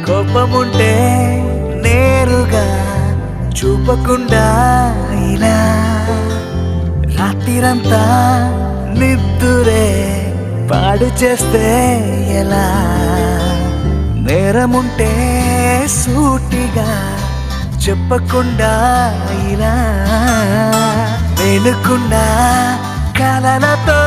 కోపముంటే నేరుగా చూపకుండా ఇలా రాత్రిరంతా నిద్దురే పాడు చేస్తే ఎలా నేరముంటే సూటిగా చెప్పకుండా ఇలా వెలుకుండా కలలతో